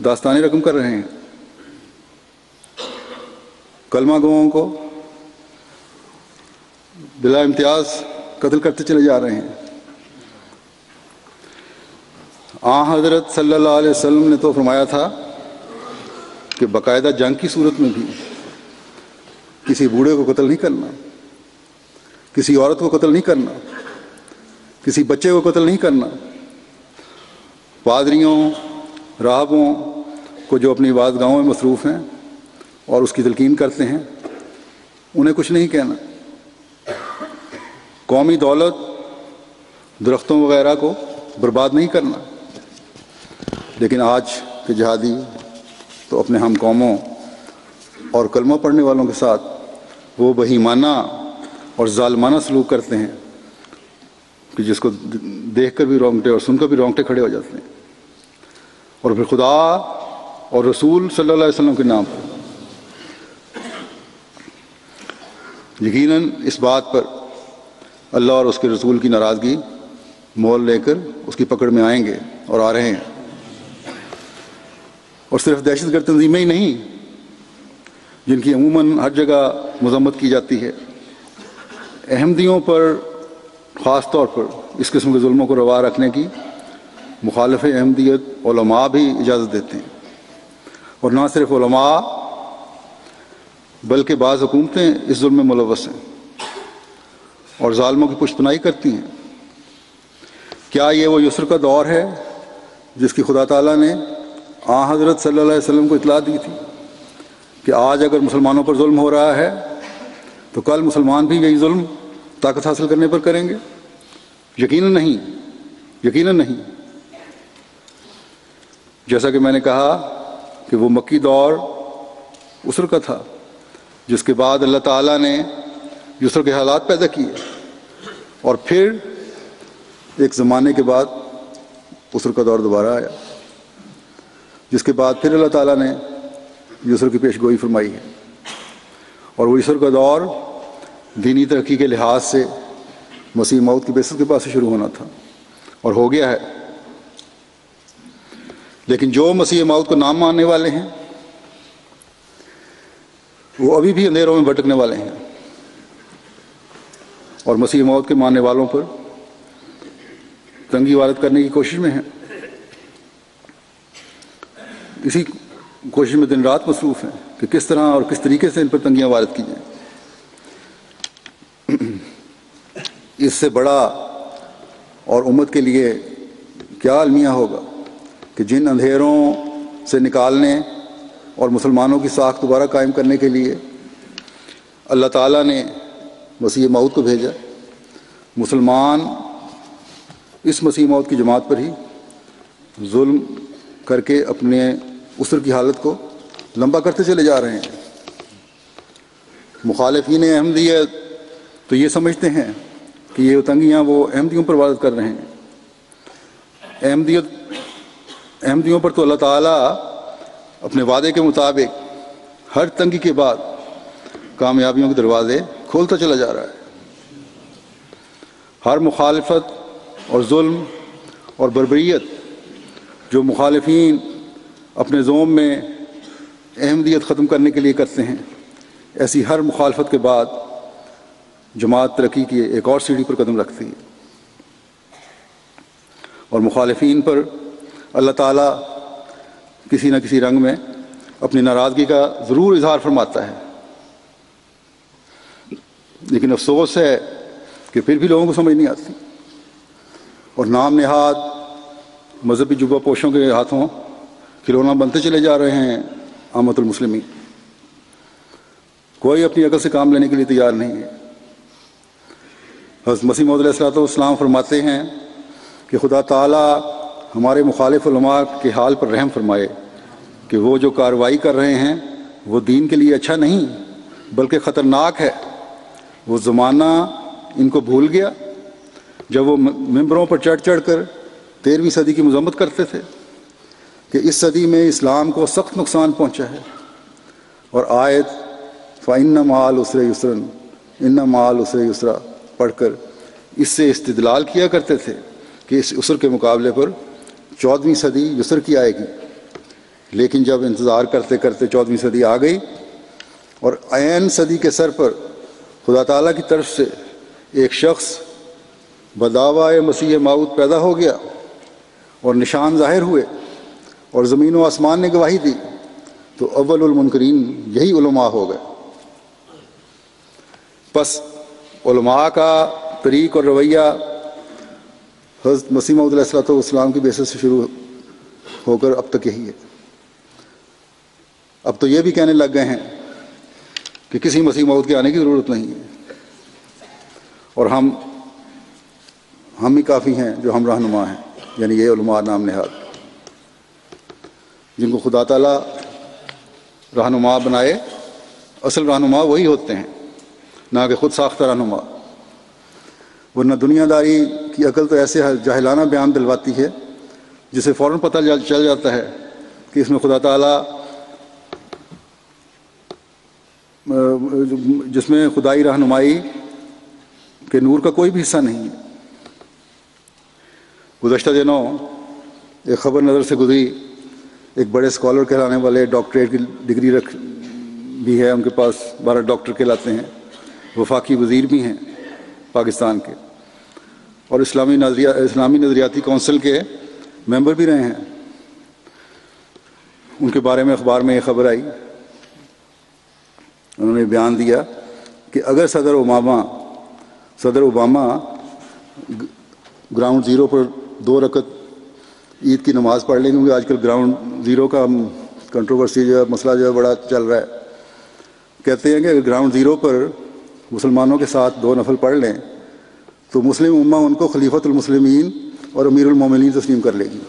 داستانی رقم کر رہے ہیں، کلمہ گوؤں کو بلا امتیاز قتل کرتے چلے جا رہے ہیں۔ حضرت صلی اللہ علیہ وسلم نے تو فرمایا تھا کہ باقاعدہ جنگ کی صورت میں بھی کسی بوڑھے کو قتل نہیں کرنا، کسی عورت کو قتل نہیں کرنا، کسی بچے کو قتل نہیں کرنا۔ پادریوں، راہبوں کو جو اپنی عبادت گاہوں میں مصروف ہیں اور اس کی تلقین کرتے ہیں، انہیں کچھ نہیں کہنا۔ قومی دولت، درختوں وغیرہ کو برباد نہیں کرنا۔ لیکن آج کے جہادی تو اپنے ہم قوموں اور کلمہ پڑھنے والوں کے ساتھ وہ بہیمانہ اور ظالمانہ سلوک کرتے ہیں کہ جس کو دیکھ کر بھی رونگٹے اور سن کر بھی رونگٹے کھڑے ہو جاتے ہیں، اور پھر خدا اور رسول صلی اللہ علیہ وسلم کے نام پر۔ یقیناً اس بات پر اللہ اور اس کے رسول کی ناراضگی مول لے کر اس کی پکڑ میں آئیں گے اور آ رہے ہیں۔ اور صرف دہشت گرد تنظیمیں ہی نہیں جن کی عموماً ہر جگہ مذمت کی جاتی ہے، احمدیوں پر خاص طور پر اس قسم کے ظلموں کو روا رکھنے کی مخالف احمدیت علماء بھی اجازت دیتے ہیں۔ اور نہ صرف علماء بلکہ بعض حکومتیں اس ظلم میں ملوث ہیں اور ظالموں کی پشت پناہی کرتی ہیں۔ کیا یہ وہ یسر کا دور ہے جس کی خدا تعالیٰ نے حضرت صلی اللہ علیہ وسلم کو اطلاع دی تھی کہ آج اگر مسلمانوں پر ظلم ہو رہا ہے تو کل مسلمان بھی یہی ظلم طاقت حاصل کرنے پر کریں گے؟ یقیناً نہیں، یقیناً نہیں۔ جیسا کہ میں نے کہا کہ وہ مکی دور عسر کا تھا، جس کے بعد اللہ تعالیٰ نے یسر کے حالات پیدا کیے، اور پھر ایک زمانے کے بعد عسر کا دور دوبارہ آیا، جس کے بعد پھر اللہ تعالیٰ نے یسر کی پیش گوئی فرمائی ہے۔ اور وہ یسر کا دور دینی ترقی کے لحاظ سے مسیح موعود کی بعثت کے پاس سے شروع ہونا تھا اور ہو گیا ہے۔ لیکن جو مسیح موعود کو نہ ماننے والے ہیں وہ ابھی بھی اندھیروں میں بھٹکنے والے ہیں، اور مسیح موعود کے ماننے والوں پر تنگی وارد کرنے کی کوشش میں ہیں۔ اسی کوشش میں دن رات مصروف ہیں کہ کس طرح اور کس طریقے سے ان پر تنگیاں وارد کی جائیں۔ اس سے بڑا اور امت کے لیے کیا المیہ ہوگا کہ جن اندھیروں سے نکالنے اور مسلمانوں کی ساکھ دوبارہ قائم کرنے کے لیے اللہ تعالیٰ نے مسیح موعود کو بھیجا، مسلمان اس مسیح موعود کی جماعت پر ہی ظلم کر کے اپنے عسر کی حالت کو لمبا کرتے چلے جا رہے ہیں۔ مخالفین احمدیت تو یہ سمجھتے ہیں کہ یہ تنگیاں وہ احمدیوں پر وارد کر رہے ہیں۔ احمدیوں پر تو اللہ تعالیٰ اپنے وعدے کے مطابق ہر تنگی کے بعد کامیابیوں کے دروازے کھولتا چلا جا رہا ہے۔ ہر مخالفت اور ظلم اور بربریت جو مخالفین اپنے زوم میں احمدیت ختم کرنے کے لیے کرتے ہیں، ایسی ہر مخالفت کے بعد جماعت ترقی کی ایک اور سیڑھی پر قدم رکھتی ہے، اور مخالفین پر اللہ تعالیٰ کسی نہ کسی رنگ میں اپنی ناراضگی کا ضرور اظہار فرماتا ہے۔ لیکن افسوس ہے کہ پھر بھی لوگوں کو سمجھ نہیں آتی، اور نام نہاد مذہبی جبہ پوشوں کے ہاتھوں کھلونا بنتے چلے جا رہے ہیں عامۃ المسلمین۔ کوئی اپنی عقل سے کام لینے کے لیے تیار نہیں ہے۔ حضرت مسیح موعود علیہ الصلوۃ والسلام فرماتے ہیں کہ خدا تعالیٰ ہمارے مخالف علماء کے حال پر رحم فرمائے کہ وہ جو کارروائی کر رہے ہیں وہ دین کے لیے اچھا نہیں بلکہ خطرناک ہے۔ وہ زمانہ ان کو بھول گیا جب وہ ممبروں پر چڑھ چڑھ کر 13ویں صدی کی مذمت کرتے تھے کہ اس صدی میں اسلام کو سخت نقصان پہنچا ہے، اور آیت فَإِنَّ مَعَ الْعُسْرِ يُسْرًا إِنَّ مَعَ الْعُسْرِ يُسْرًا پڑھ کر اس سے استدلال کیا کرتے تھے کہ اس عسر کے مقابلے پر 14ویں صدی یسر کی آئے گی۔ لیکن جب انتظار کرتے کرتے 14ویں صدی آ گئی اور عین صدی کے سر پر خدا تعالیٰ کی طرف سے ایک شخص بدعویٰ مسیح موعود پیدا ہو گیا اور نشان ظاہر ہوئے اور زمین و آسمان نے گواہی دی، تو اول المنکرین یہی علماء ہو گئے۔ پس علماء کا طریق اور رویہ حضرت مسیح موعود علیہ السلام کی بعثت سے شروع ہو کر اب تک یہی ہے۔ اب تو یہ بھی کہنے لگ گئے ہیں کہ کسی مسیح موعود کے آنے کی ضرورت نہیں ہے، اور ہم ہی کافی ہیں جو ہم رہنما ہیں، یعنی یہ علماء نام نہاد جن کو خدا تعالیٰ رہنما بنائے۔ اصل رہنما وہی ہوتے ہیں، نہ کہ خود ساختہ رہنما، ورنہ دنیا داری کی عقل تو ایسے جاہلانہ بیان دلواتی ہے جسے فوراً پتہ چل جاتا ہے کہ اس میں خدا تعالیٰ جس میں خدائی رہنمائی کے نور کا کوئی بھی حصہ نہیں ہے۔ گزشتہ دنوں ایک خبر نظر سے گزری، ایک بڑے اسکالر کہلانے والے، ڈاکٹریٹ کی ڈگری بھی ہے ان کے پاس، 12 ڈاکٹر کہلاتے ہیں، وفاقی وزیر بھی ہیں پاکستان کے، اور اسلامی نظریاتی کونسل کے ممبر بھی رہے ہیں۔ ان کے بارے میں اخبار میں یہ خبر آئی، انہوں نے بیان دیا کہ اگر صدر اوباما گراؤنڈ زیرو پر 2 رکعت عید کی نماز پڑھ لیں گے، کیونکہ آج کل گراؤنڈ زیرو کا کنٹروورسی جو ہے، مسئلہ جو ہے بڑا چل رہا ہے، کہتے ہیں کہ اگر گراؤنڈ زیرو پر مسلمانوں کے ساتھ 2 نفل پڑھ لیں تو مسلم امہ ان کو خلیفۃ المسلمین اور امیر المومنین تسلیم کر لے گی۔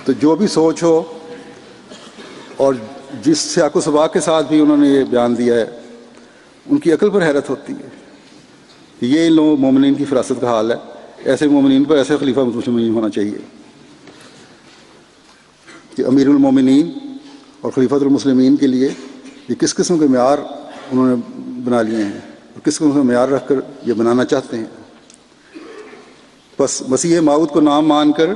تو جو بھی سوچ ہو اور جس سیاق و سباق کے ساتھ بھی انہوں نے یہ بیان دیا ہے، ان کی عقل پر حیرت ہوتی ہے کہ یہ ان لوگوں مومنین کی فراست کا حال ہے۔ ایسے مومنین پر ایسے خلیفہ مسلمین ہونا چاہیے کہ امیر المومنین اور خلیفۃ المسلمین کے لیے یہ کس قسم کے معیار انہوں نے بنا لیے ہیں اور کس قسم کا معیار رکھ کر یہ بنانا چاہتے ہیں۔ بس مسیح موعود کو نام مان کر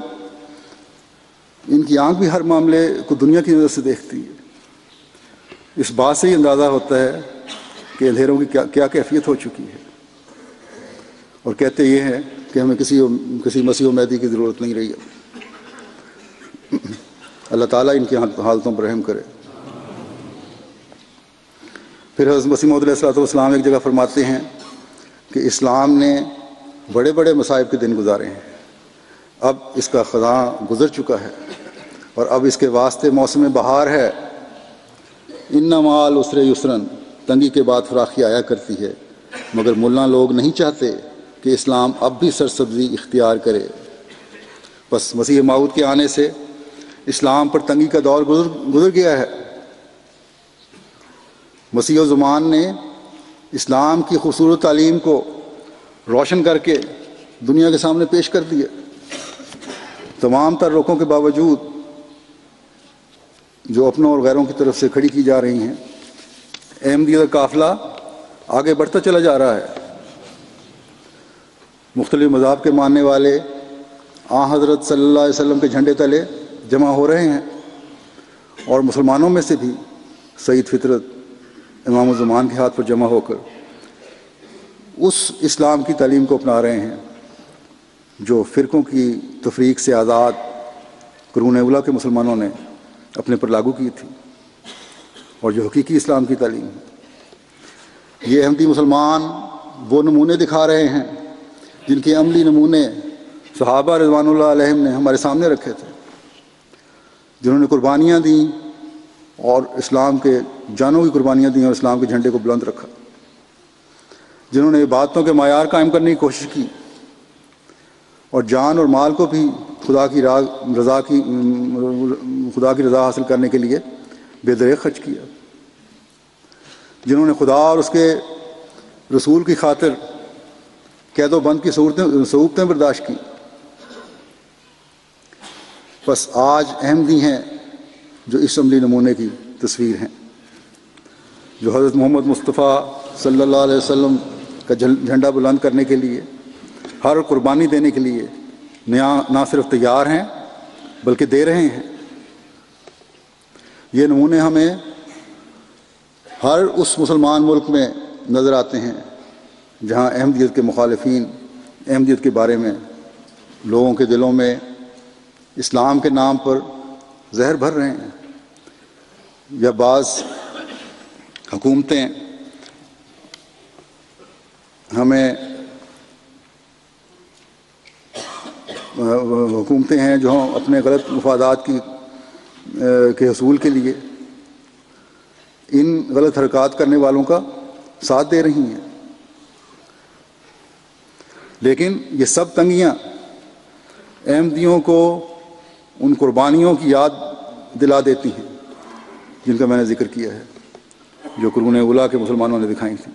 ان کی آنکھ بھی ہر معاملے کو دنیا کی نظر سے دیکھتی ہے۔ اس بات سے ہی اندازہ ہوتا ہے کہ اندھیروں کی کیا کیفیت ہو چکی ہے، اور کہتے یہ ہیں کہ ہمیں کسی مسیح و مہدی کی ضرورت نہیں رہی ہے۔ اللہ تعالیٰ ان کی حالتوں پر رحم کرے۔ پھر حضرت مسیح موعود علیہ السلام ایک جگہ فرماتے ہیں کہ اسلام نے بڑے بڑے مصائب کے دن گزارے ہیں، اب اس کا خزاں گزر چکا ہے اور اب اس کے واسطے موسم بہار ہے۔ ان مع العسر یسرا، تنگی کے بعد فراخی آیا کرتی ہے، مگر ملا لوگ نہیں چاہتے کہ اسلام اب بھی سرسبزی اختیار کرے۔ بس مسیح موعود کے آنے سے اسلام پر تنگی کا دور گزر گیا ہے۔ مسیح زمان نے اسلام کی خوبصورت تعلیم کو روشن کر کے دنیا کے سامنے پیش کر دیا۔ تمام تر روکوں کے باوجود جو اپنوں اور غیروں کی طرف سے کھڑی کی جا رہی ہیں، احمدیت کا قافلہ آگے بڑھتا چلا جا رہا ہے۔ مختلف مذاہب کے ماننے والے حضرت صلی اللہ علیہ وسلم کے جھنڈے تلے جمع ہو رہے ہیں، اور مسلمانوں میں سے بھی سعید فطرت امام الزمان کے ہاتھ پر جمع ہو کر اس اسلام کی تعلیم کو اپنا رہے ہیں جو فرقوں کی تفریق سے آزاد قرون اولیٰ کے مسلمانوں نے اپنے پر لاگو کی تھی، اور جو حقیقی اسلام کی تعلیم ہے۔ یہ احمدی مسلمان وہ نمونے دکھا رہے ہیں جن کے عملی نمونے صحابہ رضوان اللہ علیہم نے ہمارے سامنے رکھے تھے، جنہوں نے قربانیاں دیں اور اسلام کے جانوں کی قربانیاں دیں اور اسلام کے جھنڈے کو بلند رکھا، جنہوں نے عبادتوں کے معیار قائم کرنے کی کوشش کی اور جان اور مال کو بھی خدا کی رضا حاصل کرنے کے لیے بے دریغ خرچ کیا، جنہوں نے خدا اور اس کے رسول کی خاطر قید و بند کی صعوبتیں برداشت کی۔ بس آج احمدی ہیں جو اس عملی نمونے کی تصویر ہیں، جو حضرت محمد مصطفیٰ صلی اللہ علیہ وسلم کا جھنڈا بلند کرنے کے لیے، ہر قربانی دینے کے لیے نہ صرف تیار ہیں بلکہ دے رہے ہیں۔ یہ نمونے ہمیں ہر اس مسلمان ملک میں نظر آتے ہیں جہاں احمدیت کے مخالفین احمدیت کے بارے میں لوگوں کے دلوں میں اسلام کے نام پر زہر بھر رہے ہیں، یا بعض حکومتیں ہیں جو اپنے غلط مفادات کے حصول کے لیے ان غلط حرکات کرنے والوں کا ساتھ دے رہی ہیں۔ لیکن یہ سب تنگیاں احمدیوں کو ان قربانیوں کی یاد دلا دیتی ہیں جن کا میں نے ذکر کیا ہے، جو قرون اولیٰ کے مسلمانوں نے دکھائی تھیں۔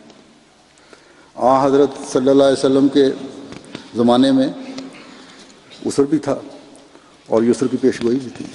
حضرت صلی اللہ علیہ وسلم کے زمانے میں عسر بھی تھا اور یسر کی پیشگوئی بھی تھی۔